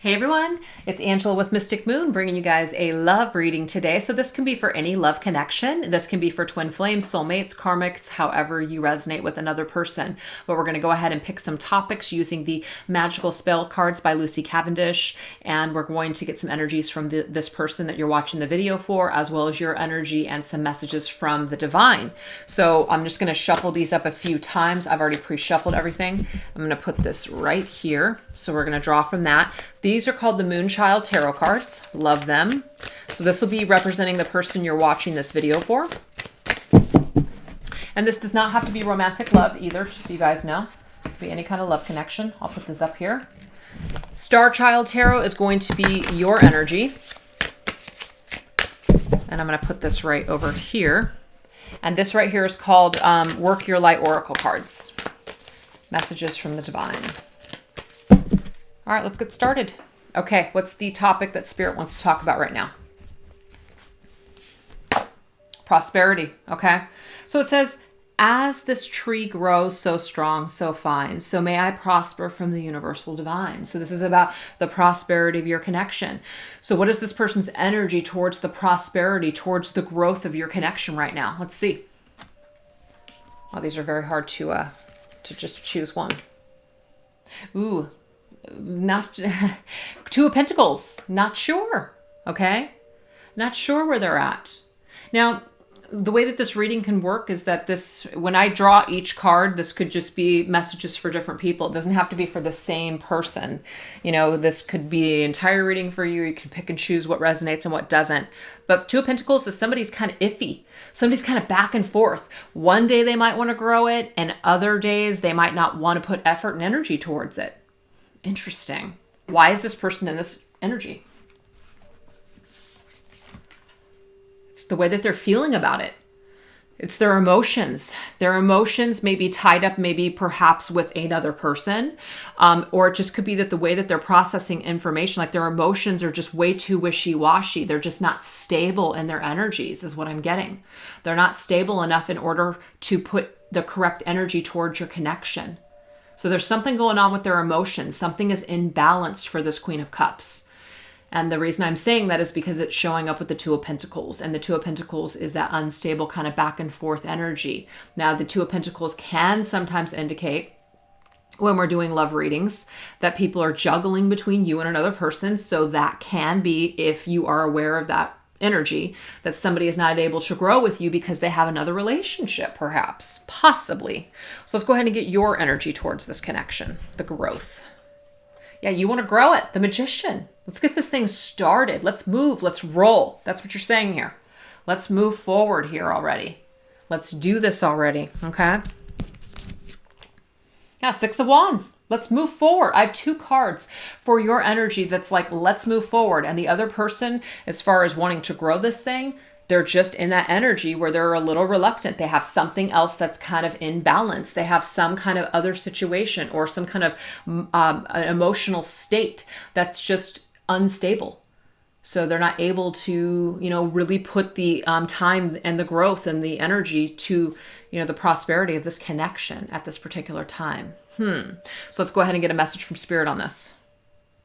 Hey everyone, it's Angela with Mystic Moon bringing you guys a love reading today. So this can be for any love connection. This can be for twin flames, soulmates, karmics, however you resonate with another person. But we're going to go ahead and pick some topics using the Magickal spell cards by Cavendish. And we're going to get some energies from this person that you're watching the video for, as well as your energy and some messages from the divine. So I'm just going to shuffle these up a few times. I've already pre-shuffled everything. I'm going to put this right here. So we're going to draw from that. These are called the Moonchild Tarot cards. Love them. So this will be representing the person you're watching this video for. And this does not have to be romantic love either, just so you guys know. It could be any kind of love connection. I'll put this up here. Star Child Tarot is going to be your energy. And I'm going to put this right over here. And this right here is called Work Your Light Oracle cards. Messages from the divine. All right, let's get started. Okay, what's the topic that Spirit wants to talk about right now? Prosperity, okay? So it says, as this tree grows so strong, so fine, so may I prosper from the universal divine. So this is about the prosperity of your connection. So what is this person's energy towards the prosperity, towards the growth of your connection right now? Let's see. Oh, these are very hard to just choose one. Ooh. Not Two of Pentacles, not sure. Okay, not sure where they're at. Now, the way that this reading can work is that when I draw each card, this could just be messages for different people. It doesn't have to be for the same person. You know, this could be the entire reading for you. You can pick and choose what resonates and what doesn't. But Two of Pentacles is somebody's kind of iffy. Somebody's kind of back and forth. One day they might want to grow it, and other days they might not want to put effort and energy towards it. Interesting. Why is this person in this energy? It's the way that they're feeling about it. It's their emotions. Their emotions may be tied up maybe perhaps with another person. Or it just could be that the way that they're processing information, like their emotions are just way too wishy-washy. They're just not stable in their energies is what I'm getting. They're not stable enough in order to put the correct energy towards your connection. So there's something going on with their emotions. Something is imbalanced for this Queen of Cups. And the reason I'm saying that is because it's showing up with the Two of Pentacles. And the Two of Pentacles is that unstable kind of back and forth energy. Now, the Two of Pentacles can sometimes indicate, when we're doing love readings, that people are juggling between you and another person. So that can be, if you are aware of that energy, that somebody is not able to grow with you because they have another relationship, perhaps, possibly. So let's go ahead and get your energy towards this connection, the growth. Yeah, you want to grow it, the Magician. Let's get this thing started. Let's move. Let's roll. That's what you're saying here. Let's move forward here already. Let's do this already, okay? Yeah, Six of Wands. Let's move forward. I have two cards for your energy that's like, let's move forward. And the other person, as far as wanting to grow this thing, they're just in that energy where they're a little reluctant. They have something else that's kind of in balance. They have some kind of other situation or some kind of an emotional state that's just unstable. So they're not able to, really put the time and the growth and the energy to, the prosperity of this connection at this particular time. So let's go ahead and get a message from Spirit on this.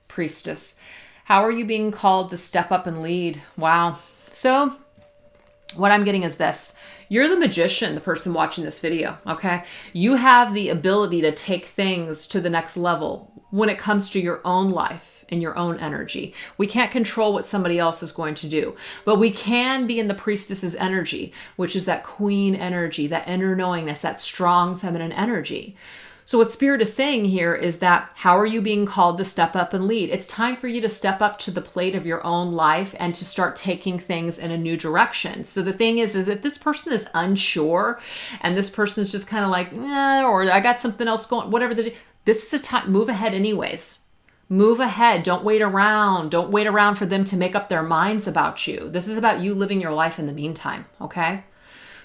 Priestess. How are you being called to step up and lead? Wow. So what I'm getting is this. You're the magician, the person watching this video, okay? You have the ability to take things to the next level when it comes to your own life and your own energy. We can't control what somebody else is going to do, but we can be in the priestess's energy, which is that queen energy, that inner knowingness, that strong feminine energy. So what Spirit is saying here is that, how are you being called to step up and lead? It's time for you to step up to the plate of your own life and to start taking things in a new direction. So the thing is if this person is unsure and this person is just kind of like, or I got something else going, whatever. This is a time, move ahead anyways. Move ahead. Don't wait around. Don't wait around for them to make up their minds about you. This is about you living your life in the meantime, okay?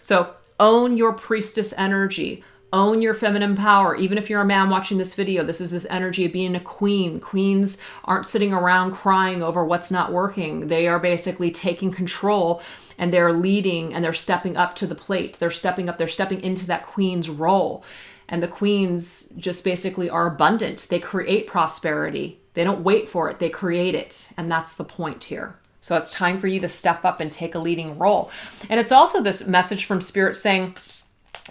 So own your priestess energy. Own your feminine power. Even if you're a man watching this video, this is this energy of being a queen. Queens aren't sitting around crying over what's not working. They are basically taking control and they're leading and they're stepping up to the plate. They're stepping up. They're stepping into that queen's role. And the queens just basically are abundant. They create prosperity. They don't wait for it. They create it. And that's the point here. So it's time for you to step up and take a leading role. And it's also this message from Spirit saying,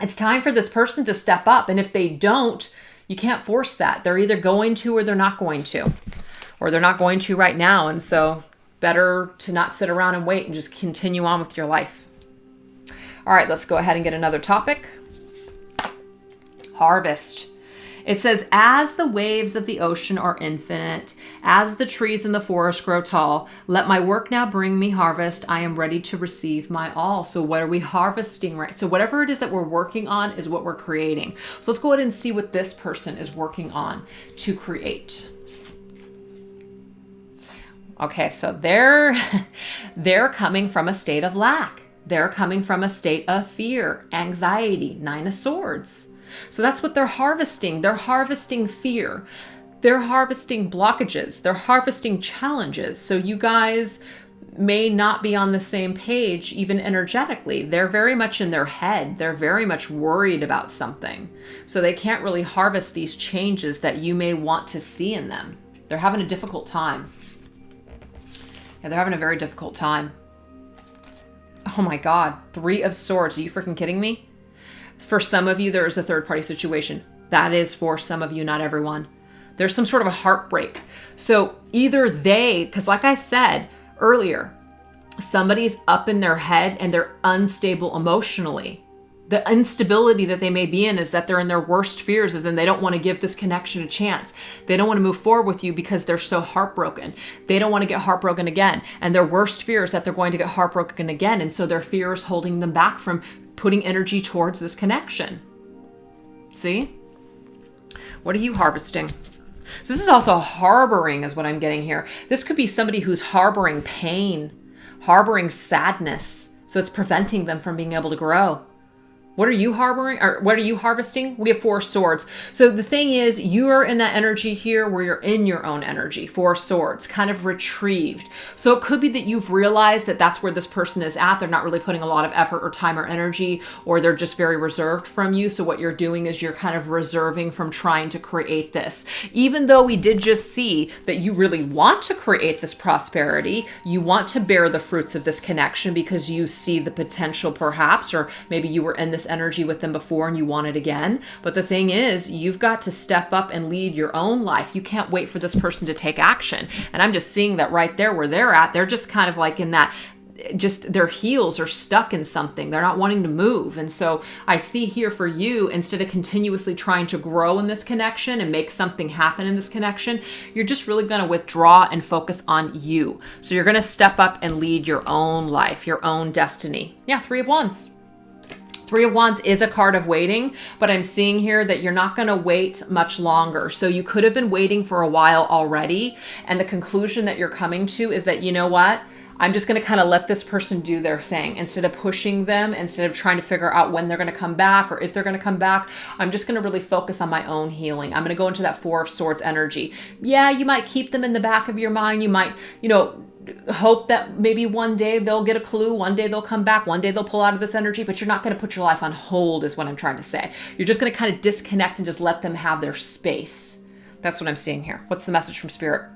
it's time for this person to step up. And if they don't, you can't force that. They're either going to or they're not going to. Or they're not going to right now. And so better to not sit around and wait and just continue on with your life. All right, let's go ahead and get another topic. Harvest. It says, as the waves of the ocean are infinite, as the trees in the forest grow tall, let my work now bring me harvest. I am ready to receive my all. So what are we harvesting, right? So whatever it is that we're working on is what we're creating. So let's go ahead and see what this person is working on to create. Okay, so they're coming from a state of lack. They're coming from a state of fear, anxiety, 9 of Swords. So that's what they're harvesting. They're harvesting fear. They're harvesting blockages. They're harvesting challenges. So you guys may not be on the same page, even energetically. They're very much in their head. They're very much worried about something. So they can't really harvest these changes that you may want to see in them. They're having a difficult time. Yeah, they're having a very difficult time. Oh my God. 3 of Swords. Are you freaking kidding me? For some of you, there is a third-party situation. That is for some of you, not everyone. There's some sort of a heartbreak. So either they, because like I said earlier, somebody's up in their head and they're unstable emotionally. The instability that they may be in is that they're in their worst fears, is then they don't want to give this connection a chance. They don't want to move forward with you because they're so heartbroken. They don't want to get heartbroken again. And their worst fear is that they're going to get heartbroken again. And so their fear is holding them back from putting energy towards this connection. See? What are you harvesting? So this is also harboring is what I'm getting here. This could be somebody who's harboring pain, harboring sadness. So it's preventing them from being able to grow. What are you harboring, or what are you harvesting? We have 4 swords. So the thing is, you're in that energy here where you're in your own energy. 4 swords, kind of retrieved. So it could be that you've realized that that's where this person is at. They're not really putting a lot of effort or time or energy, or they're just very reserved from you. So what you're doing is you're kind of reserving from trying to create this. Even though we did just see that you really want to create this prosperity, you want to bear the fruits of this connection because you see the potential perhaps, or maybe you were in this energy with them before and you want it again. But the thing is, you've got to step up and lead your own life. You can't wait for this person to take action. And I'm just seeing that right there where they're at. They're just kind of like in that, just their heels are stuck in something. They're not wanting to move. And so I see here for you, instead of continuously trying to grow in this connection and make something happen in this connection, you're just really going to withdraw and focus on you. So you're going to step up and lead your own life, your own destiny. Yeah, 3 of Wands. 3 of Wands is a card of waiting, but I'm seeing here that you're not going to wait much longer. So you could have been waiting for a while already. And the conclusion that you're coming to is that, you know what? I'm just going to kind of let this person do their thing instead of pushing them, instead of trying to figure out when they're going to come back or if they're going to come back. I'm just going to really focus on my own healing. I'm going to go into that 4 of Swords energy. Yeah, you might keep them in the back of your mind. You might, hope that maybe one day they'll get a clue, one day they'll come back, one day they'll pull out of this energy, but you're not going to put your life on hold is what I'm trying to say. You're just going to kind of disconnect and just let them have their space. That's what I'm seeing here. What's the message from Spirit?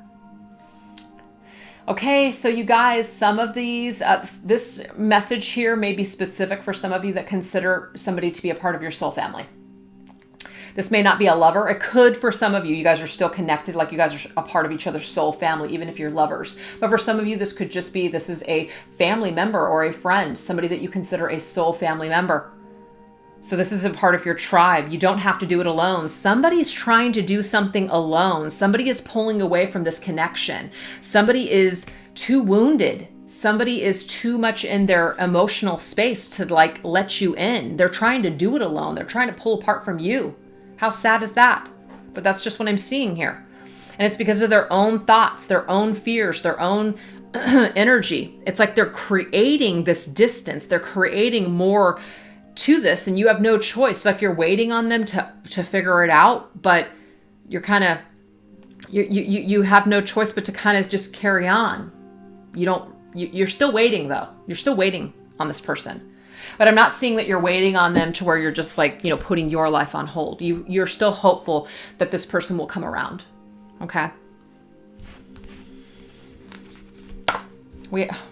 Okay, so you guys, some of these, this message here may be specific for some of you that consider somebody to be a part of your soul family. This may not be a lover. It could for some of you. You guys are still connected, like you guys are a part of each other's soul family, even if you're lovers. But for some of you, this could just be, this is a family member or a friend, somebody that you consider a soul family member. So this is a part of your tribe. You don't have to do it alone. Somebody's trying to do something alone. Somebody is pulling away from this connection. Somebody is too wounded. Somebody is too much in their emotional space to let you in. They're trying to do it alone. They're trying to pull apart from you. How sad is that? But that's just what I'm seeing here. And it's because of their own thoughts, their own fears, their own energy. It's like they're creating this distance. They're creating more to this, and you have no choice. It's like you're waiting on them to figure it out, but you're kind of, you have no choice but to kind of just carry on. You're still waiting though. You're still waiting on this person. But I'm not seeing that you're waiting on them to where you're just putting your life on hold. You're still hopeful that this person will come around. Okay.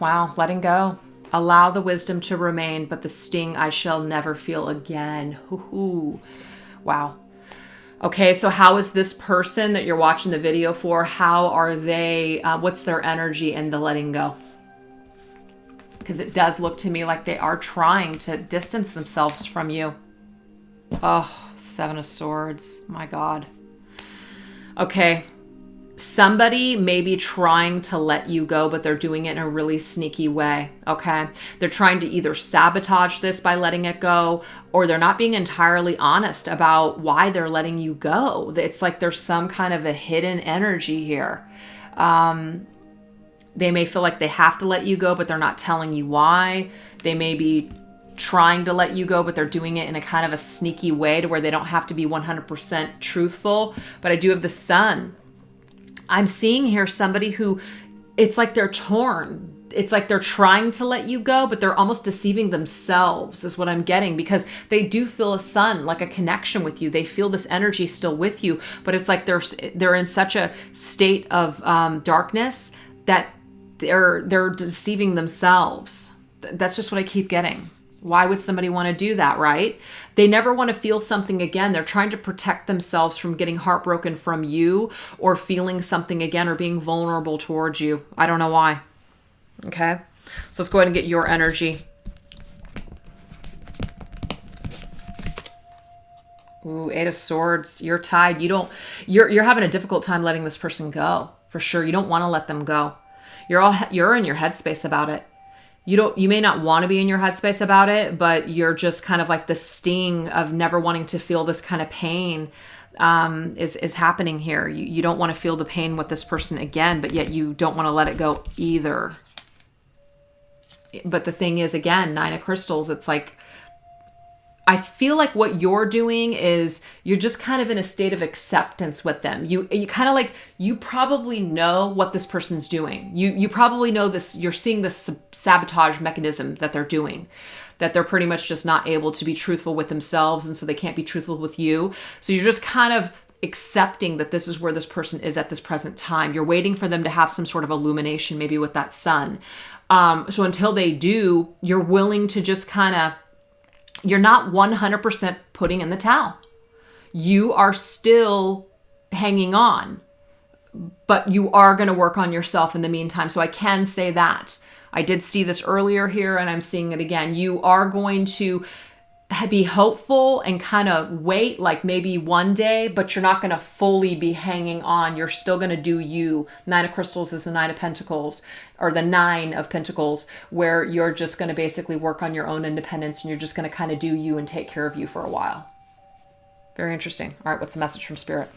Wow, letting go. Allow the wisdom to remain, but the sting I shall never feel again. Ooh. Wow. Okay, so how is this person that you're watching the video for, how are they, what's their energy in the letting go? Because it does look to me like they are trying to distance themselves from you. Oh, Seven of Swords. My God. Okay. Somebody may be trying to let you go, but they're doing it in a really sneaky way, okay? They're trying to either sabotage this by letting it go, or they're not being entirely honest about why they're letting you go. It's like there's some kind of a hidden energy here. They may feel like they have to let you go, but they're not telling you why. They may be trying to let you go, but they're doing it in a kind of a sneaky way to where they don't have to be 100% truthful. But I do have the Sun. I'm seeing here somebody who, it's like they're torn. It's like they're trying to let you go, but they're almost deceiving themselves is what I'm getting, because they do feel a sun, like a connection with you. They feel this energy still with you, but it's like they're in such a state of darkness that they're deceiving themselves. That's just what I keep getting. Why would somebody want to do that, right? They never want to feel something again. They're trying to protect themselves from getting heartbroken from you or feeling something again or being vulnerable towards you. I don't know why. Okay, so let's go ahead and get your energy. Ooh, Eight of Swords. You're tied. You're having a difficult time letting this person go, for sure. You don't want to let them go. You're in your headspace about it. You may not want to be in your headspace about it, but you're just kind of like the sting of never wanting to feel this kind of pain is happening here. You don't want to feel the pain with this person again, but yet you don't want to let it go either. But the thing is, again, Nine of Crystals, it's like, I feel like what you're doing is you're just kind of in a state of acceptance with them. You kind of like, you probably know what this person's doing. You probably know this, you're seeing this sabotage mechanism that they're doing, that they're pretty much just not able to be truthful with themselves, and so they can't be truthful with you. So you're just kind of accepting that this is where this person is at this present time. You're waiting for them to have some sort of illumination, maybe with that sun. So until they do, you're willing to just kind of, you're not 100% putting in the towel. You are still hanging on, but you are going to work on yourself in the meantime. So I can say that. I did see this earlier here, and I'm seeing it again. You are going to be hopeful and kind of wait, like maybe one day, but you're not going to fully be hanging on. You're still going to do you. Nine of Crystals is the Nine of Pentacles, or the Nine of Pentacles, where you're just going to basically work on your own independence, and you're just going to kind of do you and take care of you for a while. Very interesting. All right, what's the message from Spirit?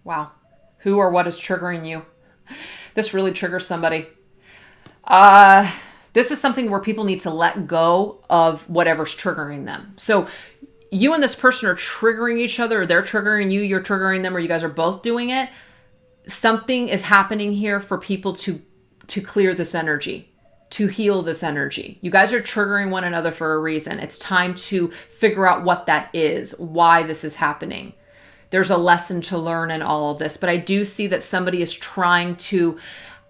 Wow. Who or what is triggering you? This really triggers somebody. This is something where people need to let go of whatever's triggering them. So you and this person are triggering each other, or they're triggering you, you're triggering them, or you guys are both doing it. Something is happening here for people to clear this energy, to heal this energy. You guys are triggering one another for a reason. It's time to figure out what that is, why this is happening. There's a lesson to learn in all of this, but I do see that somebody is trying to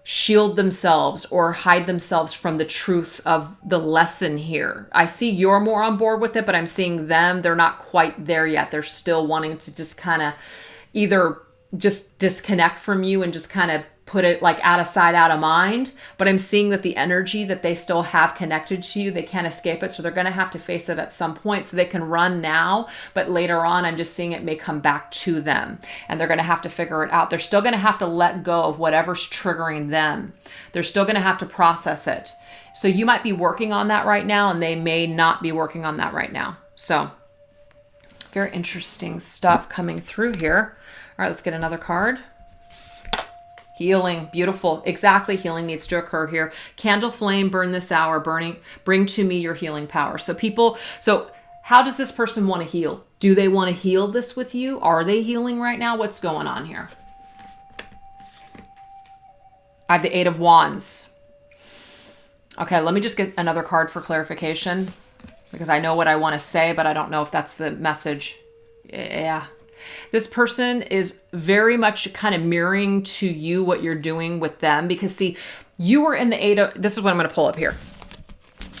shield themselves or hide themselves from the truth of the lesson here. I see you're more on board with it, but I'm seeing them, they're not quite there yet. They're still wanting to just kind of either just disconnect from you and just kind of put it like out of sight, out of mind. But I'm seeing that the energy that they still have connected to you, they can't escape it. So they're going to have to face it at some point. So they can run now, but later on, I'm just seeing it may come back to them, and they're going to have to figure it out. They're still going to have to let go of whatever's triggering them. They're still going to have to process it. So you might be working on that right now, and they may not be working on that right now. So very interesting stuff coming through here. All right, let's get another card. Healing, beautiful. Exactly, healing needs to occur here. Candle flame, burn this hour, bring to me your healing power. So how does this person want to heal? Do they want to heal this with you? Are they healing right now? What's going on here? I have the Eight of Wands. Okay, let me just get another card for clarification, because I know what I want to say, but I don't know if that's the message. Yeah. This person is very much kind of mirroring to you what you're doing with them, because see, You were in the 8 of, this is what I'm going to pull up here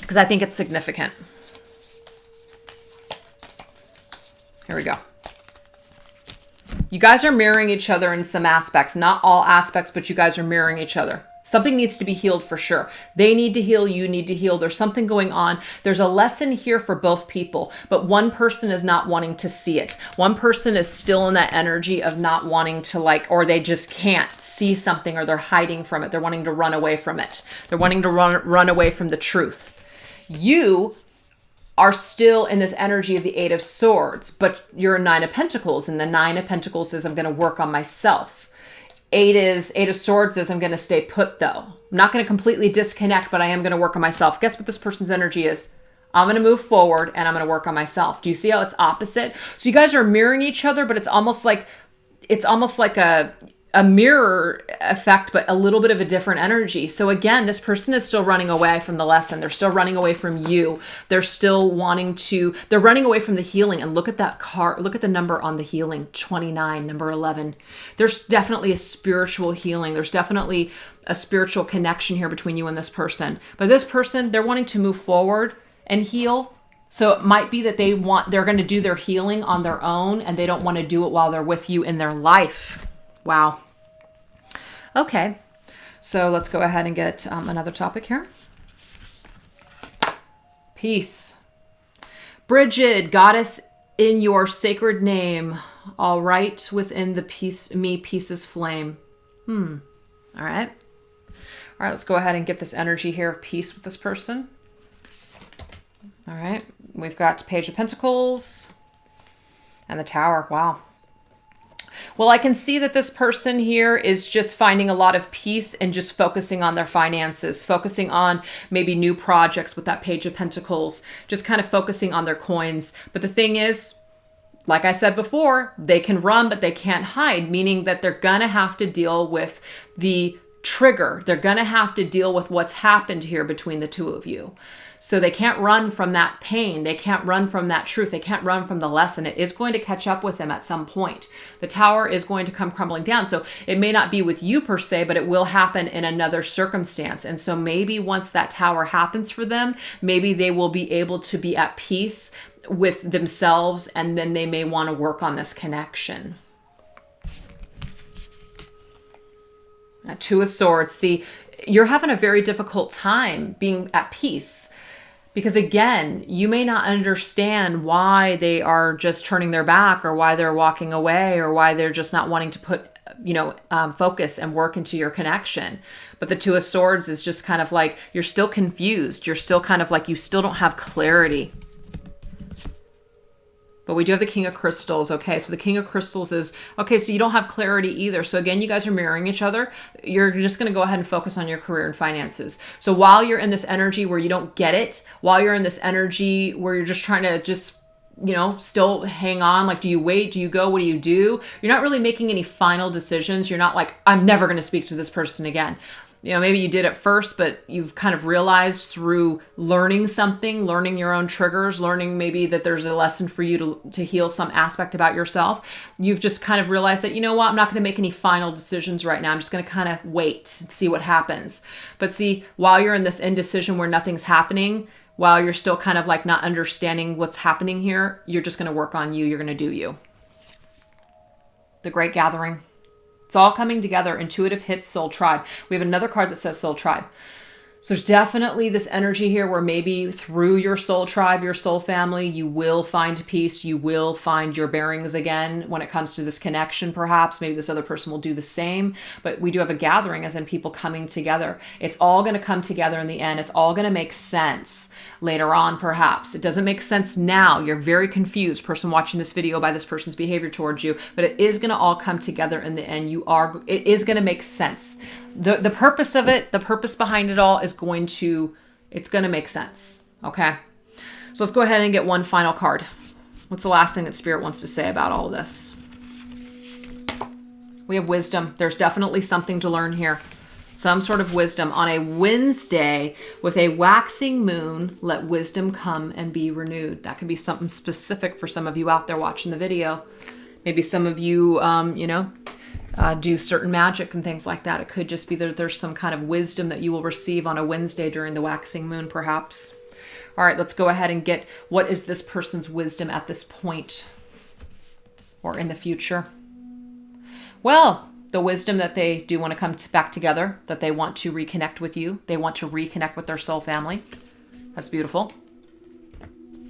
because I think it's significant. Here we go. You guys are mirroring each other in some aspects, not all aspects, but you guys are mirroring each other. Something needs to be healed for sure. They need to heal. You need to heal. There's something going on. There's a lesson here for both people, but one person is not wanting to see it. One person is still in that energy of not wanting to or they just can't see something, or they're hiding from it. They're wanting to run away from it. They're wanting to run away from the truth. You are still in this energy of the 8 of Swords, but you're a 9 of Pentacles, and the 9 of Pentacles is I'm going to work on myself. 8 of Swords is I'm going to stay put though. I'm not going to completely disconnect, but I am going to work on myself. Guess what this person's energy is? I'm going to move forward and I'm going to work on myself. Do you see how it's opposite? So you guys are mirroring each other, but it's almost like a mirror effect, but a little bit of a different energy. So again, this person is still running away from the lesson. They're still running away from you. They're still they're running away from the healing. And look at that card. Look at the number on the healing, 29, number 11. There's definitely a spiritual healing. There's definitely a spiritual connection here between you and this person. But this person, they're wanting to move forward and heal. So it might be that they're going to do their healing on their own, and they don't want to do it while they're with you in their life. Wow. Okay, so let's go ahead and get another topic here. Peace. Bridget, goddess in your sacred name, all right within the peace's flame. All right. All right, let's go ahead and get this energy here of peace with this person. All right, we've got Page of Pentacles and the Tower. Wow. Well, I can see that this person here is just finding a lot of peace and just focusing on their finances, focusing on maybe new projects with that Page of Pentacles, just kind of focusing on their coins. But the thing is, like I said before, they can run, but they can't hide, meaning that they're going to have to deal with the trigger. They're going to have to deal with what's happened here between the two of you. So they can't run from that pain. They can't run from that truth. They can't run from the lesson. It is going to catch up with them at some point. The Tower is going to come crumbling down. So it may not be with you per se, but it will happen in another circumstance. And so maybe once that Tower happens for them, maybe they will be able to be at peace with themselves, and then they may want to work on this connection. Two of Swords. See, you're having a very difficult time being at peace. Because again, you may not understand why they are just turning their back, or why they're walking away, or why they're just not wanting to put, focus and work into your connection. But the Two of Swords is just kind of like, you're still confused. You're still kind of like, you still don't have clarity. But we do have the King of Crystals. Okay, so the King of Crystals is, okay, so you don't have clarity either. So again, you guys are mirroring each other. You're just going to go ahead and focus on your career and finances. So while you're in this energy where you don't get it, while you're in this energy where you're just trying to still hang on, like, do you wait? Do you go? What do you do? You're not really making any final decisions. You're not like, I'm never going to speak to this person again. Maybe you did at first, but you've kind of realized through learning something, learning your own triggers, learning maybe that there's a lesson for you to heal some aspect about yourself. You've just kind of realized that, you know what, I'm not going to make any final decisions right now. I'm just going to kind of wait and see what happens. But see, while you're in this indecision where nothing's happening, while you're still kind of like not understanding what's happening here, you're just going to work on you. You're going to do you. The Great Gathering. It's all coming together. Intuitive hits Soul Tribe. We have another card that says Soul Tribe. So there's definitely this energy here where maybe through your soul tribe, your soul family, you will find peace. You will find your bearings again when it comes to this connection, perhaps. Maybe this other person will do the same. But we do have a gathering, as in people coming together. It's all going to come together in the end. It's all going to make sense later on, perhaps. It doesn't make sense now. You're very confused, person watching this video, by this person's behavior towards you. But it is going to all come together in the end. It is going to make sense. The purpose of it, the purpose behind it all is it's going to make sense. Okay. So let's go ahead and get one final card. What's the last thing that Spirit wants to say about all of this? We have wisdom. There's definitely something to learn here. Some sort of wisdom. On a Wednesday with a waxing moon, let wisdom come and be renewed. That could be something specific for some of you out there watching the video. Maybe some of you, do certain magic and things like that. It could just be that there's some kind of wisdom that you will receive on a Wednesday during the waxing moon, perhaps. All right, let's go ahead and get, what is this person's wisdom at this point or in the future? Well, the wisdom that they do want to come back together, that they want to reconnect with you. They want to reconnect with their soul family. That's beautiful.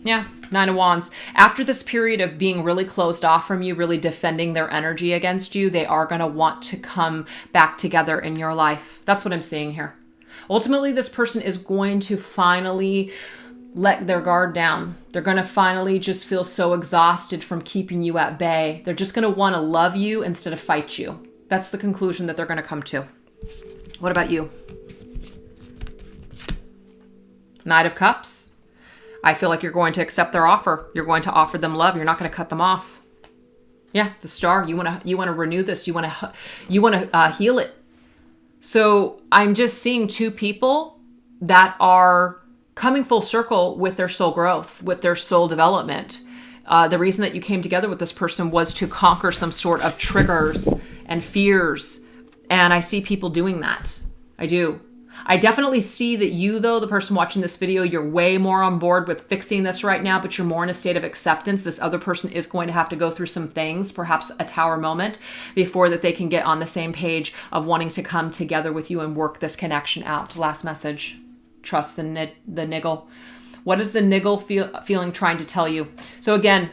Yeah, Nine of Wands. After this period of being really closed off from you, really defending their energy against you, they are going to want to come back together in your life. That's what I'm seeing here. Ultimately, this person is going to finally let their guard down. They're going to finally just feel so exhausted from keeping you at bay. They're just going to want to love you instead of fight you. That's the conclusion that they're going to come to. What about you? Knight of Cups. I feel like you're going to accept their offer. You're going to offer them love. You're not going to cut them off. Yeah, the Star. You want to renew this. You want to heal it. So I'm just seeing two people that are coming full circle with their soul growth, with their soul development. The reason that you came together with this person was to conquer some sort of triggers and fears. And I see people doing that. I do. I definitely see that you, though, the person watching this video, you're way more on board with fixing this right now, but you're more in a state of acceptance. This other person is going to have to go through some things, perhaps a tower moment, before that they can get on the same page of wanting to come together with you and work this connection out. Last message. Trust the niggle. What is the niggle feeling trying to tell you? So again,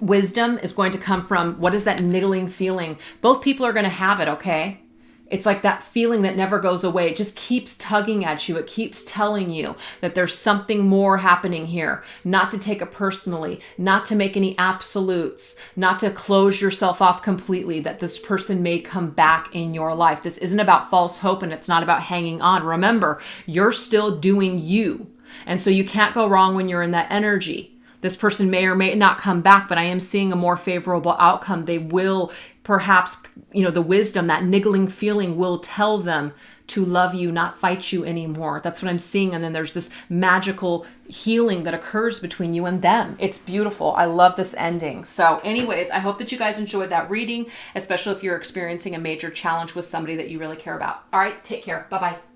wisdom is going to come from, what is that niggling feeling? Both people are going to have it, okay? It's like that feeling that never goes away. It just keeps tugging at you. It keeps telling you that there's something more happening here. Not to take it personally, not to make any absolutes, not to close yourself off completely, that this person may come back in your life. This isn't about false hope, and it's not about hanging on. Remember, you're still doing you. And so you can't go wrong when you're in that energy. This person may or may not come back, but I am seeing a more favorable outcome. They will perhaps, the wisdom, that niggling feeling will tell them to love you, not fight you anymore. That's what I'm seeing. And then there's this magical healing that occurs between you and them. It's beautiful. I love this ending. So anyways, I hope that you guys enjoyed that reading, especially if you're experiencing a major challenge with somebody that you really care about. All right, take care. Bye-bye.